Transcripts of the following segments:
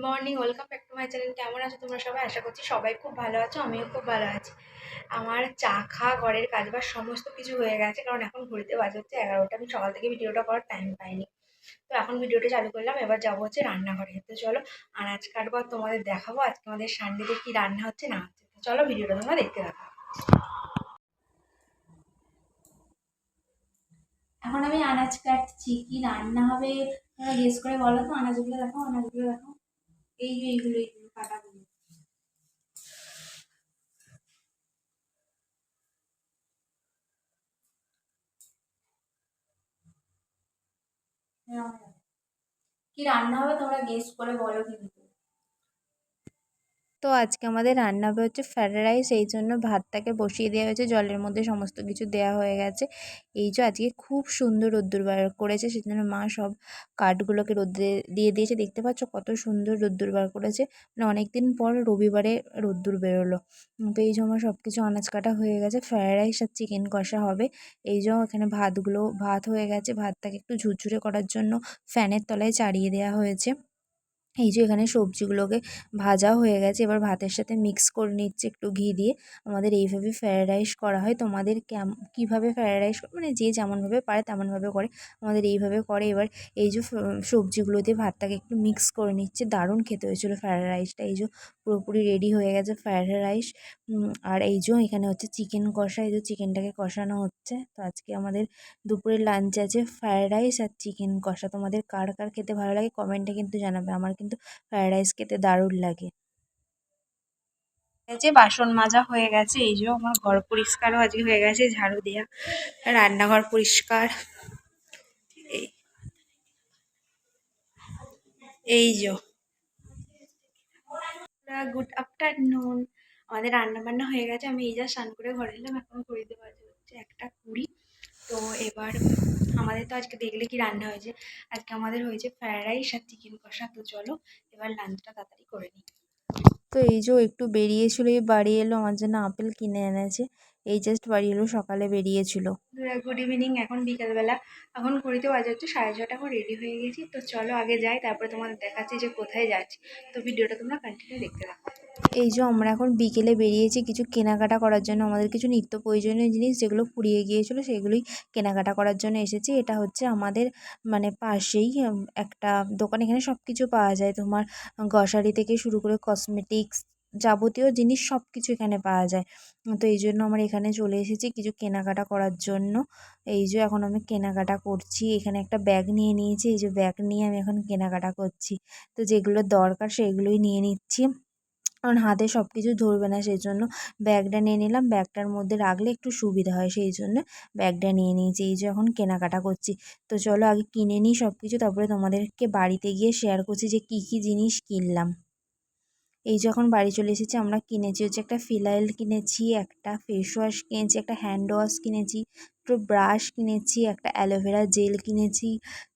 Morning, welcome back to my channel. কেমন আছো তোমরা সবাই? আশা করছি সবাই খুব ভালো আছো, আমিও খুব ভালো আছি। আমার চা খাওয়া, ঘরের কাজবাজ সমস্ত কিছু হয়ে গেছে, কারণ এখন ঘড়িতে বাজে হচ্ছে 11টা। আমি সকাল থেকে ভিডিওটা করার টাইম পাইনি, তো এখন ভিডিওটা চালু করলাম। এবার যাবো হচ্ছে রান্নাঘরে। তো চলো আনাজ কাটবো আর তোমাদের দেখাবো আজকে আমাদের সানডেতে কি রান্না হচ্ছে না হচ্ছে। তো চলো ভিডিওটা তোমরা দেখতে থাকো। এখন আমি আনাজ কাটছি, কি রান্না হবে তোমরা গেস করে বলো তো। আনাজগুলো দেখো, আনাজগুলো দেখো, এই যে এইগুলো কাটাগুলো। কি রান্না হবে তোমরা গেস করে বলো কিন্তু। তো আজকে আমাদের রান্না হবে হচ্ছে ফ্রায়েড রাইস। এই জন্য ভাতটাকে বসিয়ে দেওয়া হয়েছে, জলের মধ্যে সমস্ত কিছু দেওয়া হয়ে গেছে। এই যে আজকে খুব সুন্দর রোদ্দুর বার করেছে, সেজন্য মা সব কাঠগুলোকে রোদ্রে দিয়ে দিয়েছে। দেখতে পাচ্ছ কত সুন্দর রোদ্দুর বার করেছে, মানে অনেকদিন পর রবিবারে রোদ্দুর বেরোলো। তো এই যে আমার সব কিছু আনাজ কাটা হয়ে গেছে, ফ্রায়েড রাইস আর চিকেন কষা হবে। এই যে এখানে ভাত হয়ে গেছে, ভাতটাকে একটু ঝুরঝুরে করার জন্য ফ্যানের তলায় চাড়িয়ে দেওয়া হয়েছে। এই যে এখানে সবজিগুলোকে ভাজা হয়ে গেছে, এবার ভাতের সাথে মিক্স করে নিচ্ছে একটু ঘি দিয়ে। আমাদের এইভাবে ফ্রায়েড রাইস করা হয়। তোমাদের কীভাবে ফ্রায়েড রাইস মানে যে যেমনভাবে পারে তেমনভাবে করে, আমাদের এইভাবে করে। এবার এই যে সবজিগুলো দিয়ে ভাতটাকে একটু মিক্স করে নিচ্ছে, দারুণ খেতে হয়েছিলো ফ্রায়েড রাইসটা। এই যে পুরোপুরি রেডি হয়ে গেছে ফ্রায়েড রাইস। আর এই যে এখানে হচ্ছে চিকেন কষা, এই যে চিকেনটাকে কষানো হচ্ছে। তো আজকে আমাদের দুপুরের লাঞ্চ আছে ফ্রায়েড রাইস আর চিকেন কষা। তোমাদের কার কার খেতে ভালো লাগে কমেন্টে কিন্তু জানাবে। আমার কিন্তু ফ্রায়েড রাইস খেতে দারুণ লাগে। যে বাসন মাজা হয়ে গেছে, এই যে আমার ঘর পরিষ্কারও আজকে হয়ে গেছে, ঝাড়ু দেওয়া, রান্নাঘর পরিষ্কার। এই এই যে গুড আফটারনুন। আমাদের রান্না বান্না হয়ে গেছে, আমি এই যা স্নান করে ঘরে এলাম, এখন ঘড়িতে বাজে হচ্ছে 1:20। তো এবার আমাদের তো আজকে দেখলে কি রান্না হয়েছে। আজকে আমাদের হয়েছে ফ্রায়েড রাইস আর চিকেন কষা। তো চলো এবার লাঞ্চটা তাড়াতাড়ি করে নিই। তো এই যে একটু বেরিয়েছিল, এই বাড়ি এলো, আমার জন্য আপেল কিনে এনেছে। এই জাস্ট বাড়ি এলো, সকালে বেরিয়েছিল। গুড ইভিনিং, এখন বিকেলবেলা। এখন ঘড়িতে বাজে হচ্ছে 6:30। এখন রেডি হয়ে গেছি, তো চলো আগে যাই, তারপরে তোমাদের দেখাচ্ছি যে কোথায় যাচ্ছি। তো ভিডিওটা তোমরা কন্টিনিউ দেখতে থাকো। এই যে আমরা এখন বিকেলে বেরিয়েছি কিছু কেনাকাটা করার জন্য। আমাদের কিছু নিত্য প্রয়োজনীয় জিনিস যেগুলো ফুরিয়ে গিয়েছিলো সেগুলোই কেনাকাটা করার জন্য এসেছি। এটা হচ্ছে আমাদের মানে পাশেই একটা দোকান। এখানে সব কিছু পাওয়া যায়, তোমার গ্রসারি থেকে শুরু করে কসমেটিক্স যাবতীয় জিনিস সব কিছু এখানে পাওয়া যায়। তো এই জন্য আমরা এখানে চলে এসেছি কিছু কেনাকাটা করার জন্য। এই যে এখন আমি কেনাকাটা করছি, এখানে একটা ব্যাগ নিয়ে নিয়েছি। এই যে ব্যাগ নিয়ে আমি এখন কেনাকাটা করছি। তো যেগুলো দরকার সেগুলোই নিয়ে নিচ্ছি, কারণ হাতে সব কিছু ধরবে না, সেই জন্য ব্যাগটা নিয়ে নিলাম। ব্যাগটার মধ্যে রাখলে একটু সুবিধা হয়, সেই জন্য ব্যাগটা নিয়ে নিয়েছি। এই যে এখন কেনাকাটা করছি। তো চলো আগে কিনে নিই সব কিছু, তারপরে তোমাদেরকে বাড়িতে গিয়ে শেয়ার করছি যে কী কী জিনিস কিনলাম। এই যখন বাড়ি চলে এসেছি, আমরা কিনেছি হচ্ছে একটা ফিনাইল কিনেছি, একটা ফেস ওয়াশ কিনেছি, একটা হ্যান্ড ওয়াশ কিনেছি, একটু ব্রাশ কিনেছি, একটা অ্যালোভেরা জেল কিনেছি।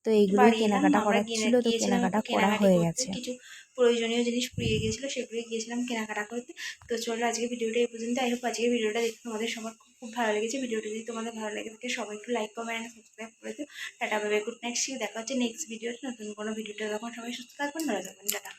তো এইগুলোই বাড়ি এলাম, কেনাকাটা আমরা করার ছিল, তো গিয়েছিলাম কেনাকাটা একটু করা কেনাকাটি হয়ে করতে, গেছে। কিছু প্রয়োজনীয় জিনিস ফুরিয়ে গিয়েছিলো, সেগুলোই গিয়েছিলাম কেনাকাটা করতে। তো চলো আজকে ভিডিওটা এই পর্যন্ত। আই হোপ আজকে ভিডিওটা দেখতে তোমাদের সবার খুব খুব ভালো লেগেছে। ভিডিওটা যদি তোমাদের ভালো লেগে থাকে সবাই একটু লাইক কমেন্ট সাবস্ক্রাইব করে দিও। Tata bye bye, good night, see you. দেখা হচ্ছে নেক্সট ভিডিওতে নতুন কোনো ভিডিওতে। তখন সবাই সুস্থ থাকবেন, ভালো থাকবেন, টাটা।